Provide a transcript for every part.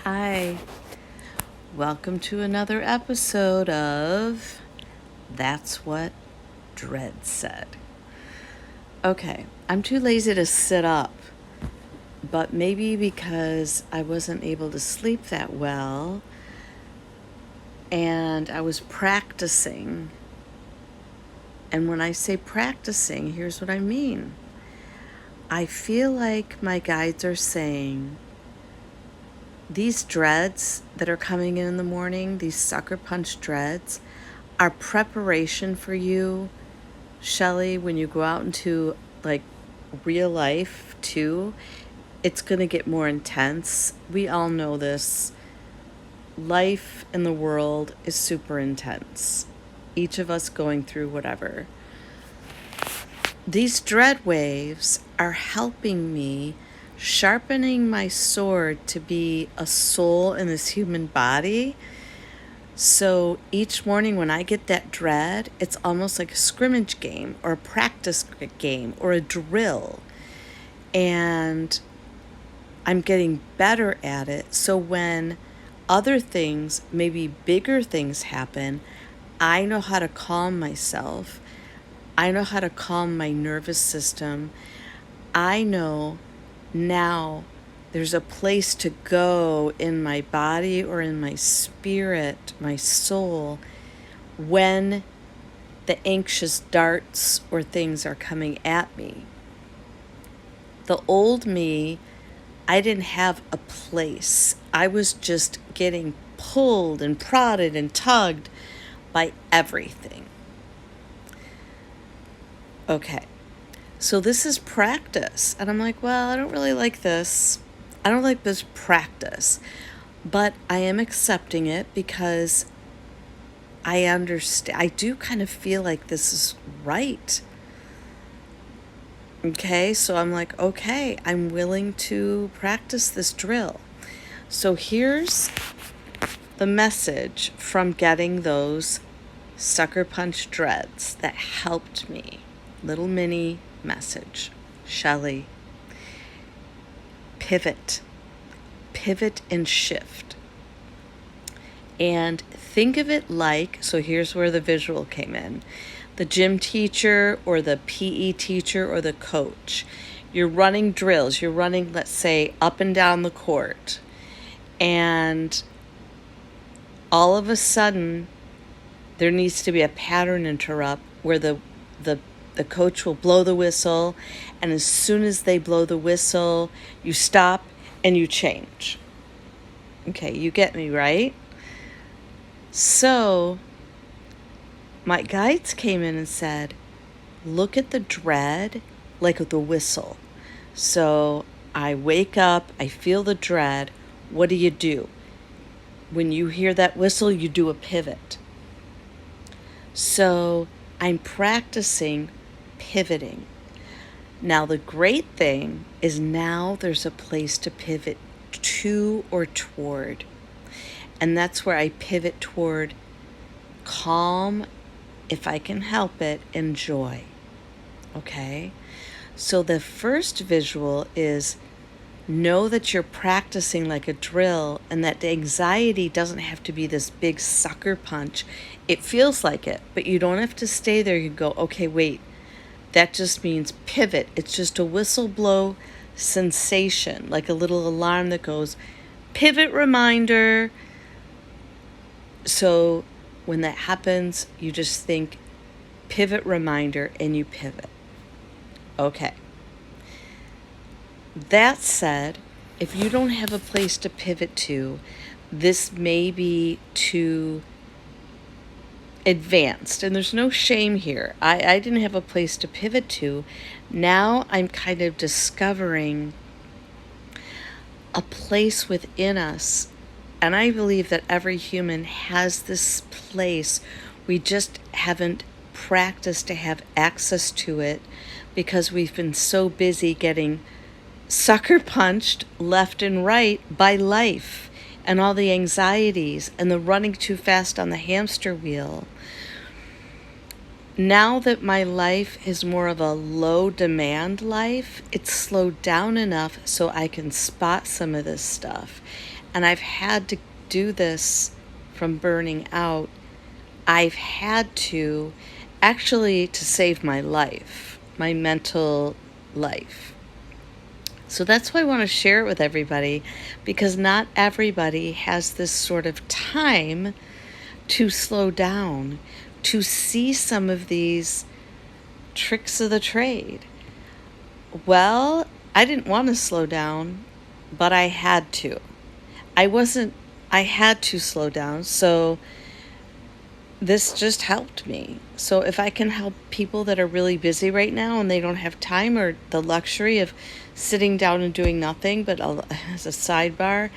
Hi, welcome to another episode of That's What Dread Said. Okay, I'm too lazy to sit up, but maybe because I wasn't able to sleep that well and I was practicing. And when I say practicing, here's what I mean. I feel like my guides are saying, these dreads that are coming in the morning, these sucker punch dreads, are preparation for you, Shelly, when you go out into like real life too. It's going to get more intense. We all know this. Life in the world is super intense. Each of us going through whatever. These dread waves are helping me, sharpening my sword to be a soul in this human body. So each morning when I get that dread, it's almost like a scrimmage game or a practice game or a drill. And I'm getting better at it. So when other things, maybe bigger things happen, I know how to calm myself. I know how to calm my nervous system. I know now there's a place to go in my body or in my spirit, my soul, when the anxious darts or things are coming at me. The old me, I didn't have a place. I was just getting pulled and prodded and tugged by everything. Okay, so this is practice. And I'm like, well, I don't really like this. I don't like this practice. But I am accepting it because I understand. I do kind of feel like this is right. Okay, so I'm like, okay, I'm willing to practice this drill. So here's the message from getting those sucker punch dreads that helped me. Little mini message. Shelly, pivot and shift. And think of it like, so here's where the visual came in. The gym teacher or the PE teacher or the coach. You're running drills. You're running, let's say, up and down the court. And all of a sudden, there needs to be a pattern interrupt where the coach will blow the whistle, and as soon as they blow the whistle, you stop and you change. Okay, you get me, right? So my guides came in and said, look at the dread like the whistle. So I wake up, I feel the dread. What do? When you hear that whistle, you do a pivot. So I'm practicing pivoting. Now, the great thing is now there's a place to pivot to or toward. And that's where I pivot toward calm, if I can help it, and joy. Okay? So the first visual is know that you're practicing like a drill and that the anxiety doesn't have to be this big sucker punch. It feels like it, but you don't have to stay there. You go, okay, wait, that just means pivot. It's just a whistle blow sensation, like a little alarm that goes, pivot reminder. So when that happens, you just think pivot reminder and you pivot. Okay. That said, if you don't have a place to pivot to, this may be too advanced, and there's no shame here. I didn't have a place to pivot to. Now I'm kind of discovering a place within us, and I believe that every human has this place. We just haven't practiced to have access to it because we've been so busy getting sucker punched left and right by life and all the anxieties and the running too fast on the hamster wheel. Now that my life is more of a low demand life, it's slowed down enough so I can spot some of this stuff. And I've had to do this from burning out. I've had to actually to save my life, my mental life. So that's why I want to share it with everybody, because not everybody has this sort of time to slow down, to see some of these tricks of the trade. Well, I didn't want to slow down, but I had to. I had to slow down. So this just helped me. So if I can help people that are really busy right now and they don't have time or the luxury of sitting down and doing nothing, but as a sidebar,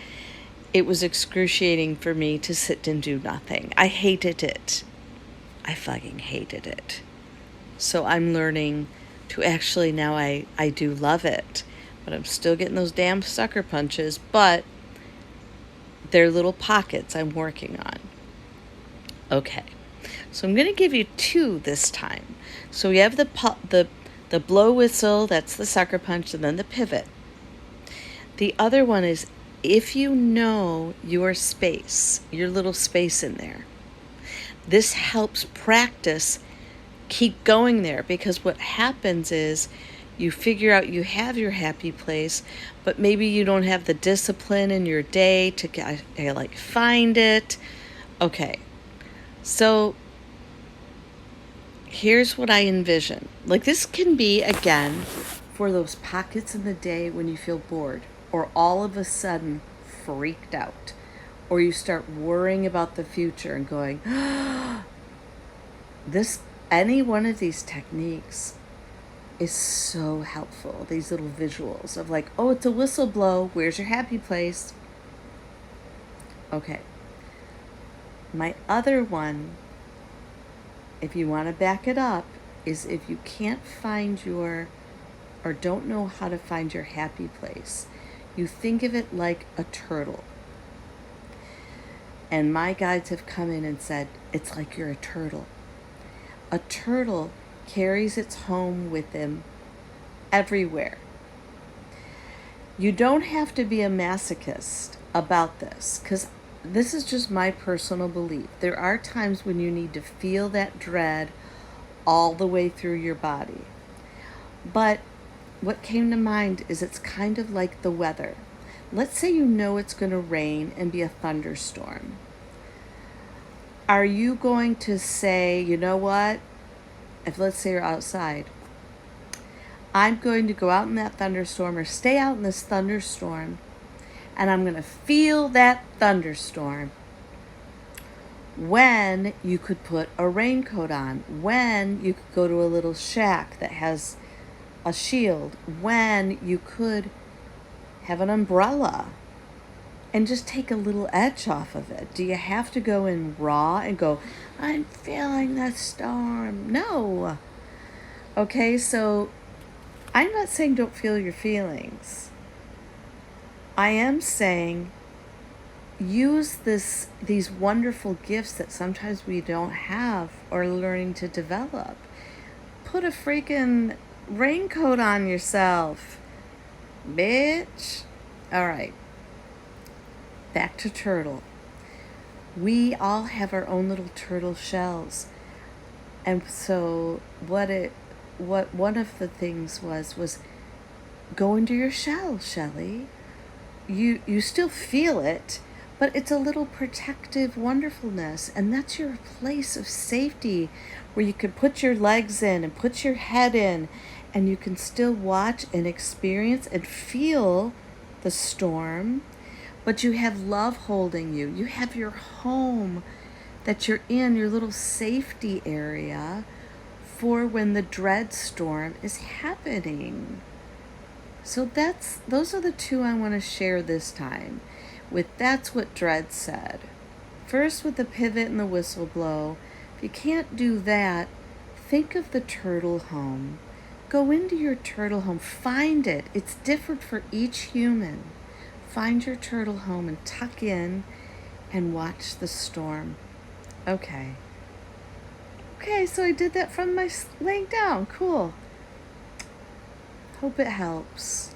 it was excruciating for me to sit and do nothing. I hated it. I fucking hated it. So I'm learning to actually now I do love it. But I'm still getting those damn sucker punches, but they're little pockets I'm working on. Okay. So I'm going to give you two this time. So we have the blow whistle, that's the sucker punch, and then the pivot. The other one is if you know your space, your little space in there. This helps practice keep going there, because what happens is you figure out you have your happy place, but maybe you don't have the discipline in your day to find it. Okay. So here's what I envision. Like, this can be, again, for those pockets in the day when you feel bored or all of a sudden freaked out, or you start worrying about the future and going, any one of these techniques is so helpful. These little visuals of like, oh, it's a whistle blow. Where's your happy place? Okay. My other one, if you want to back it up, is if you can't find or don't know how to find your happy place, you think of it like a turtle. And my guides have come in and said, it's like you're a turtle. A turtle carries its home with him everywhere. You don't have to be a masochist about this, because this is just my personal belief. There are times when you need to feel that dread all the way through your body. But what came to mind is it's kind of like the weather. Let's say you know it's going to rain and be a thunderstorm. Are you going to say, you know what? If let's say you're outside, I'm going to go out in that thunderstorm or stay out in this thunderstorm, and I'm going to feel that thunderstorm. When you could put a raincoat on, when you could go to a little shack that has a shield, when you could have an umbrella and just take a little edge off of it. Do you have to go in raw and go, I'm feeling the storm? No. Okay, so I'm not saying don't feel your feelings. I am saying use these wonderful gifts that sometimes we don't have or learning to develop. Put a freaking raincoat on yourself, bitch. All right. Back to turtle. We all have our own little turtle shells. And so what one of the things was go into your shell, Shelley. You still feel it, but it's a little protective wonderfulness, and that's your place of safety where you can put your legs in and put your head in, and you can still watch and experience and feel the storm, but you have love holding you. You have your home that you're in, your little safety area for when the dread storm is happening. So those are the two I want to share this time with. That's what Dread said. First with the pivot and the whistle blow. If you can't do that, think of the turtle home. Go into your turtle home. Find it. It's different for each human. Find your turtle home and tuck in and watch the storm. Okay. Okay, so I did that from laying down. Cool. Hope it helps.